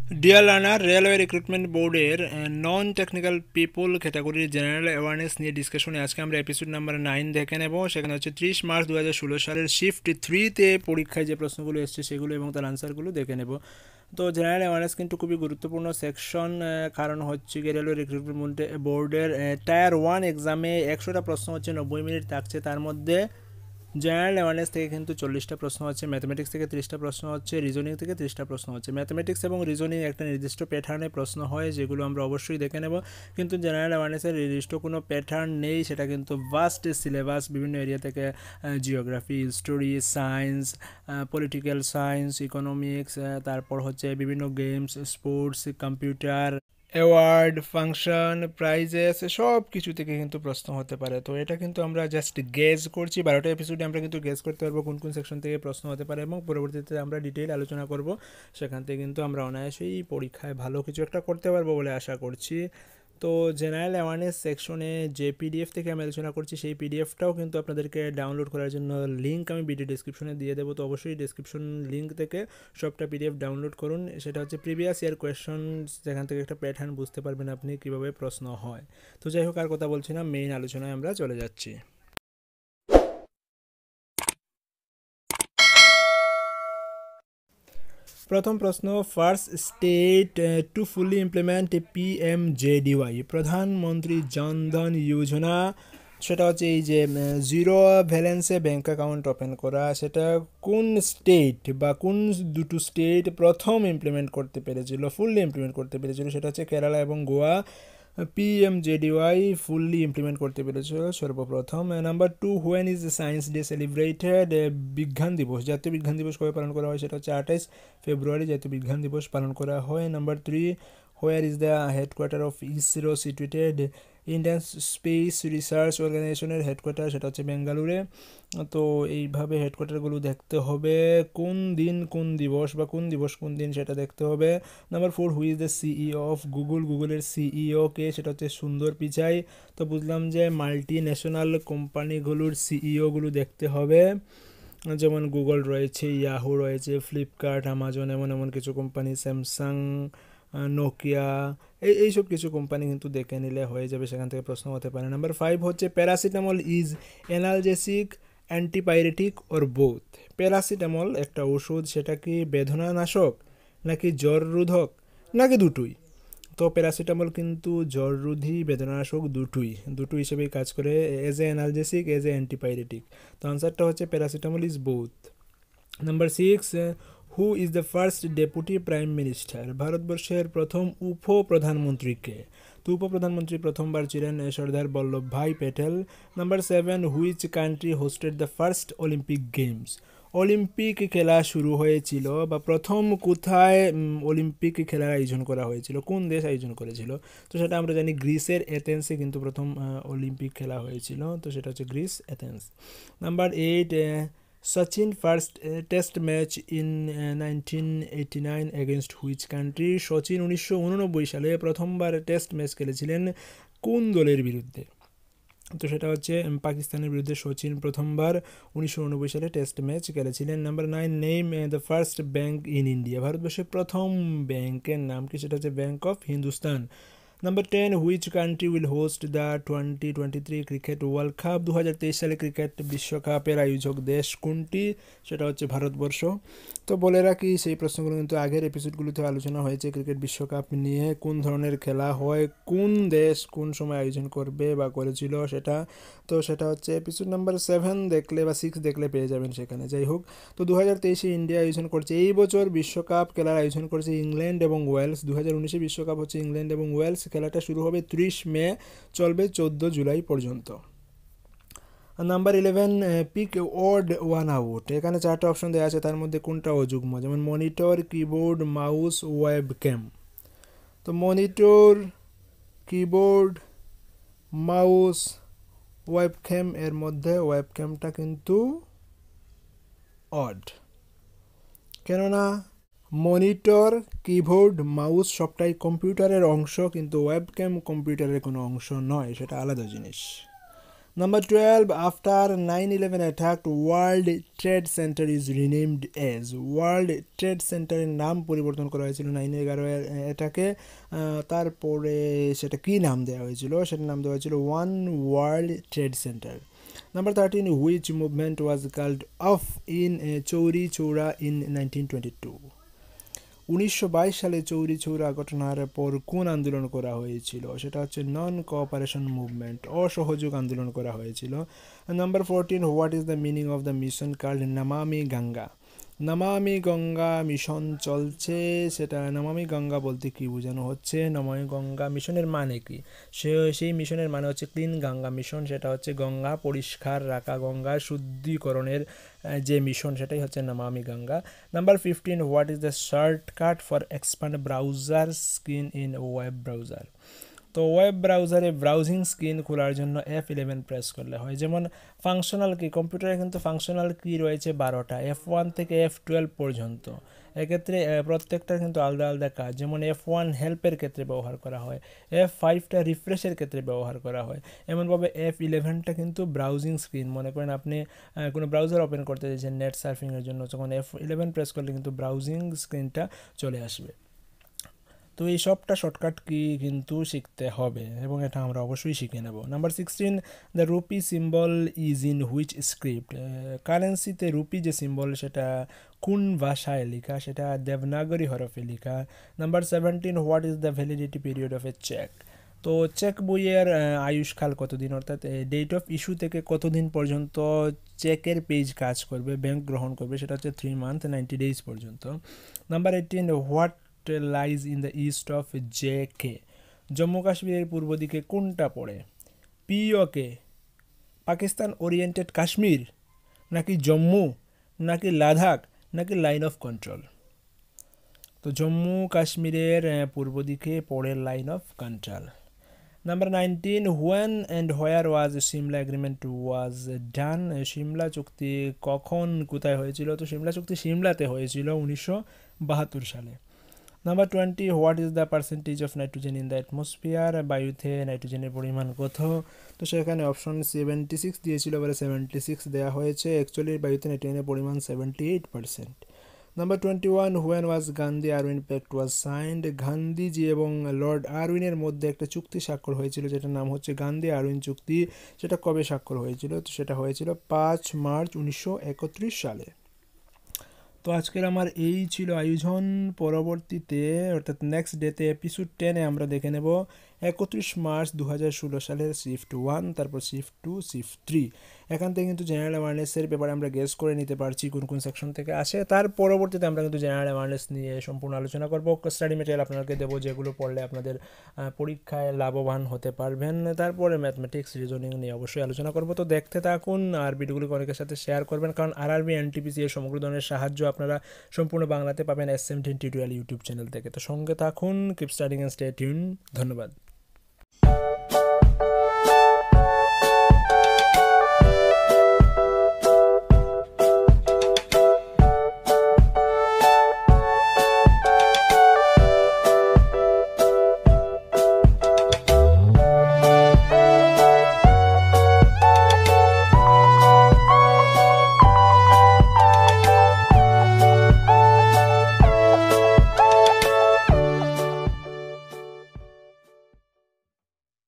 Deer learner, railway recruitment বোর্ডের non technical people ক্যাটাগরির general awareness নিয়ে ডিসকাশনে আজকে আমরা এপিসোড নাম্বার 9 দেখে নেব। সেখানে হচ্ছে 30 মার্চ 2016 সালের শিফট 3-তে পরীক্ষায় যে প্রশ্নগুলো এসছে সেগুলো এবং তার আনসারগুলো দেখে নেব। তো জেনারেল অ্যাওয়ারনেস কিন্তু খুবই গুরুত্বপূর্ণ সেকশন, কারণ হচ্ছে কি রেলওয়ে রিক্রুটমেন্ট বোর্ডের টায়ার 1 এক্সামে 100টা প্রশ্ন হচ্ছে 90 মিনিট থাকছে। তার মধ্যে জেনারেল অ্যাওয়ারনেস থেকে কিন্তু 40টা প্রশ্ন হচ্ছে, ম্যাথমেটিক্স থেকে 30টা প্রশ্ন হচ্ছে, রিজনিং থেকে 30টা প্রশ্ন হচ্ছে। ম্যাথমেটিক্স এবং রিজনিং একটা নির্দিষ্ট প্যাটার্নে প্রশ্ন হয়, যেগুলো আমরা অবশ্যই দেখে নেব। কিন্তু জেনারেল অ্যাওয়ারনেসের নির্দিষ্ট কোনো প্যাটার্ন নেই, সেটা কিন্তু ভাস্ট সিলেবাস, বিভিন্ন এরিয়া থেকে geography, history, science, political science, economics, তারপর হচ্ছে বিভিন্ন games, sports, computer, award, function, prices, সব কিছু থেকে কিন্তু প্রশ্ন হতে পারে। তো এটা কিন্তু আমরা জাস্ট গেস করছি। 12টা এপিসোডে আমরা কিন্তু গেস করতে পারবো কোন কোন সেকশন থেকে প্রশ্ন হতে পারে, এবং পরবর্তীতে আমরা ডিটেইল আলোচনা করব। সেখান থেকে কিন্তু আমরা অনায়াসেই পরীক্ষায় ভালো কিছু একটা করতে পারবো বলে আশা করছি। তো জেনারেল অ্যাওয়ারনেস সেকশনে যে পিডিএফ থেকে আমি আলোচনা করছি, সেই পিডিএফটাও কিন্তু আপনাদেরকে ডাউনলোড করার জন্য লিঙ্ক আমি ভিডিও ডিসক্রিপশনে দিয়ে দেবো। তো অবশ্যই ডিসক্রিপশন লিঙ্ক থেকে সবটা পিডিএফ ডাউনলোড করুন। সেটা হচ্ছে প্রিভিয়াস ইয়ার কোয়েশ্চন, যেখান থেকে একটা প্যাটার্ন বুঝতে পারবেন আপনি কীভাবে প্রশ্ন হয়। তো যাই হোক, আর কথা বলছি না, মেইন আলোচনায় আমরা চলে যাচ্ছি। প্রথম প্রশ্ন, first state to fully implement PMJDY, প্রধানমন্ত্রী জনধন যোজনা, সেটা হচ্ছে এই যে জিরো ব্যালেন্সে ব্যাঙ্ক অ্যাকাউন্ট ওপেন করা, সেটা কোন স্টেট বা কোন দুটো স্টেট প্রথম ইমপ্লিমেন্ট করতে পেরেছিল, ফুললি ইমপ্লিমেন্ট করতে পেরেছিল, সেটা হচ্ছে কেরালা এবং গোয়া। PMJDY ফুললি ইমপ্লিমেন্ট করতে পেরেছিল সর্বপ্রথম। Number 2, when is science day celebrated, বিজ্ঞান দিবস, জাতীয় বিজ্ঞান দিবস কবে পালন করা হয়, সেটা হচ্ছে 28 ফেব্রুয়ারি জাতীয় বিজ্ঞান দিবস পালন করা হয়। Number 3, where is the headquarter of ISRO situated, Indian space research অর্গানাইজেশনের হেডকোয়ার্টার, সেটা হচ্ছে বেঙ্গালুরে। তো এইভাবে হেডকোয়ার্টারগুলো দেখতে হবে, কোন দিন কোন দিবস বা কোন দিবস কোন দিন সেটা দেখতে হবে। Number 4, who is the CEO of Google, গুগলের সিইও কে, সেটা হচ্ছে সুন্দর পিচাই। তো বুঝলাম যে মাল্টি ন্যাশনাল কোম্পানিগুলোর সিইওগুলো দেখতে হবে, যেমন গুগল রয়েছে, ইয়াহু রয়েছে, ফ্লিপকার্ট, আমাজন, এমন এমন কিছু কোম্পানি, স্যামসাং, নোকিয়া, এইসব কিছু কোম্পানি কিন্তু দেখে নিলে হয়ে যাবে, সেখান থেকে প্রশ্ন হতে পারে। নাম্বার 5 হচ্ছে paracetamol is analgesic, antipyretic or both, paracetamol একটা ওষুধ, সেটা কি বেদনানাশক নাকি জ্বররোধক নাকি দুটোই? তো প্যারাসিটামল কিন্তু জ্বররোধী, বেদনানাশক, দুটো হিসেবেই কাজ করে, as a analgesic, as a antipyretic. তো আনসারটা হচ্ছে paracetamol is both. Number 6, who is the first deputy prime minister, ভারতবর্ষের প্রথম উপপ্রধানমন্ত্রীকে? তো উপপ্রধানমন্ত্রী প্রথমবার ছিলেন Sardar Vallabhbhai Patel. Number 7, which country hosted the first Olympic games, Olympic খেলা শুরু হয়েছিল বা প্রথম কোথায় অলিম্পিক খেলার আয়োজন করা হয়েছিল, কোন দেশ আয়োজন করেছিল? তো সেটা আমরা জানি গ্রিসের এথেন্সে কিন্তু প্রথম অলিম্পিক খেলা হয়েছিল, তো সেটা হচ্ছে Greece, Athens. Number 8, Sachin first test match in 1989 against which country, Sachin 1989 সালে প্রথমবার টেস্ট ম্যাচ খেলেছিলেন কোন দলের বিরুদ্ধে? তো সেটা হচ্ছে পাকিস্তানের বিরুদ্ধে সচিন প্রথমবার 1989 সালে টেস্ট ম্যাচ খেলেছিলেন। Number 9, name the first bank in India, ভারতবর্ষের প্রথম ব্যাংকের নাম কি? সেটা হচ্ছে bank of Hindustan. Number 10, which country will host the 2023 cricket world cup, 2023 সালে ক্রিকেট বিশ্বকাপের আয়োজক দেশ কোনটি? সেটা হচ্ছে ভারতবর্ষ। তো বলে রাখি, সেই প্রশ্নগুলো কিন্তু আগের এপিসোডগুলোতে আলোচনা হয়েছে ক্রিকেট বিশ্বকাপ নিয়ে, কোন ধরনের খেলা হয়, কোন দেশ কোন সময় আয়োজন করবে বা করেছিল সেটা। তো সেটা হচ্ছে এপিসোড নাম্বার 7 দেখলে বা 6 দেখলে পেয়ে যাবেন সেখানে। যাই হোক, তো 2023 ইন্ডিয়া আয়োজন করছে, এই বছর বিশ্বকাপ খেলার আয়োজন করছে ইংল্যান্ড এবং ওয়েলস। 2019 বিশ্বকাপ হচ্ছে ইংল্যান্ড এবং ওয়েলস, খেলাটা শুরু হবে 30 মে, চলবে 14 জুলাই পর্যন্ত। Number 11, pick word one out, এখানে 4টা অপশন দেওয়া আছে, তার মধ্যে কোনটা অযুগ্ম? যেমন monitor, keyboard, mouse, web cam. তো monitor, keyboard, mouse, web cam, এর মধ্যে ওয়েব ক্যামটা কিন্তু অড, কেননা মনিটর, কিবোর্ড, মাউস সবটাই কম্পিউটারের অংশ, কিন্তু ওয়েব ক্যাম কম্পিউটারের কোনো অংশ নয়, সেটা আলাদা জিনিস। Number 12, after 9/11 attack, World Trade Center is renamed as World Trade Center এর নাম পরিবর্তন করা হয়েছিল 9/11 অ্যাটাকে, তারপরে সেটা কি নাম দেওয়া হয়েছিল, সেটার নাম দেওয়া হয়েছিল one world trade centre. Number 13, which movement was called off in Chauri Chaura in 1922? 1922 সালে চৌরি চৌরা ঘটনার পর কোন আন্দোলন করা হয়েছিল, সেটা হচ্ছে নন কোঅপারেশন মুভমেন্ট, অসহযোগ আন্দোলন করা হয়েছিল। Number 14, what is the meaning of the mission called Namami Ganga? Namami Ganga mission চলছে, সেটা নমামি গঙ্গা বলতে কি বোঝানো হচ্ছে, নমামি গঙ্গা মিশনের মানে কি, সেই মিশনের মানে হচ্ছে ক্লিন গঙ্গা মিশন, সেটা হচ্ছে গঙ্গা পরিষ্কার রাখা, গঙ্গা শুদ্ধিকরণের যে মিশন, সেটাই হচ্ছে Namami Gange. Number 15, what is the shortcut for expand browser screen in web browser? তো ওয়েব ব্রাউজারে ব্রাউজিং স্ক্রিন খোলার জন্য F11 প্রেস করলে হয়। যেমন ফাংশনাল কি, কম্পিউটারে কিন্তু ফাংশনাল কি রয়েছে 12টা, F1 থেকে F12 পর্যন্ত। এক্ষেত্রে প্রত্যেকটা কিন্তু আলাদা আলাদা কাজ, যেমন F1 হেল্পের ক্ষেত্রে ব্যবহার করা হয়, F5টা রিফ্রেশের ক্ষেত্রে ব্যবহার করা হয়, এমনভাবে F11টা কিন্তু ব্রাউজিং স্ক্রিন। মনে করেন আপনি কোনো ব্রাউজার ওপেন করতে চাইছেন নেট সার্ফিংয়ের জন্য, তখন F11 প্রেস করলে কিন্তু ব্রাউজিং স্ক্রিনটা চলে আসবে। তো এই সবটা শর্টকাট কি কিন্তু শিখতে হবে, এবং এটা আমরা অবশ্যই শিখে নেব। Number 16, the rupee symbol is in which script? কারেন্সিতে রুপি যে সিম্বল সেটা কোন ভাষায় লেখা, সেটা দেবনাগরী হরফে লেখা। Number 17, what is the validity period of a cheque? তো চেক বইয়ের আয়ুষ্কাল কতদিন, অর্থাৎ ডেট অফ ইস্যু থেকে কতদিন পর্যন্ত চেকের পেজ কাজ করবে, ব্যাংক গ্রহণ করবে, সেটা হচ্ছে 3 মান্থ 90 ডেজ পর্যন্ত। Number 18, what lies in the east of JK? Jammu কাশ্মীরের পূর্ব দিকে কোনটা পড়ে? POK, পাকিস্তান ওরিয়েন্টেড কাশ্মীর, নাকি জম্মু, নাকি লাদাখ, নাকি লাইন অফ কন্ট্রোল? তো জম্মু কাশ্মীরের পূর্ব দিকে পড়ে line of control. Number 19, when and where was Simla agreement was done? Simla চুক্তি কখন কোথায় হয়েছিল? তো সিমলা চুক্তি সিমলাতে হয়েছিল 1972 সালে। Number 20, what is the percentage of nitrogen in the atmosphere? বায়ুতে নাইট্রোজেনের পরিমাণ কত? তো সেখানে অপশন 76 দিয়েছিল, এবারে 76 দেওয়া হয়েছে। অ্যাকচুয়ালি বায়ুতে নাইট্রোজেনের পরিমাণ 78%। Number 21, when was Gandhi Irwin pact was signed? Gandhiji এবং লর্ড আরউইনের মধ্যে একটা চুক্তি স্বাক্ষর হয়েছিল, যেটার নাম হচ্ছে গান্ধী আরউইন চুক্তি। সেটা কবে স্বাক্ষর হয়েছিল? তো সেটা হয়েছিল 5 মার্চ 1931 সালে। তো আজকের আমার এই ছিল আয়োজন। পরবর্তীতে অর্থাৎ নেক্সট ডেতে এপিসোড 10-এ আমরা দেখে নেব 31 মার্চ 2016 সালের শিফট 1, তারপর শিফট 2, শিফট 3। এখান থেকে কিন্তু জেনারেল অ্যাওয়ারনেসের ব্যাপারে আমরা গেস করে নিতে পারছি কোন কোন সেকশন থেকে আসে। তার পরবর্তীতে আমরা কিন্তু জেনারেল অ্যাওয়ারনেস নিয়ে সম্পূর্ণ আলোচনা করব। স্টাডি মেটেরিয়াল আপনাদেরকে দেবো, যেগুলো পড়লে আপনাদের পরীক্ষায় লাভবান হতে পারবেন। তারপরে ম্যাথমেটিক্স রিজনিং নিয়ে অবশ্যই আলোচনা করব। তো দেখতে থাকুন আর ভিডিওগুলোকে অনেকের সাথে শেয়ার করবেন, কারণ RRB NTPC এর সমগ্র ধরনের সাহায্য আপনারা সম্পূর্ণ বাংলাতে পাবেন SMDN টিউটোরিয়াল ইউটিউব চ্যানেল থেকে। তো সঙ্গে থাকুন, keep studying and stay tune. ধন্যবাদ।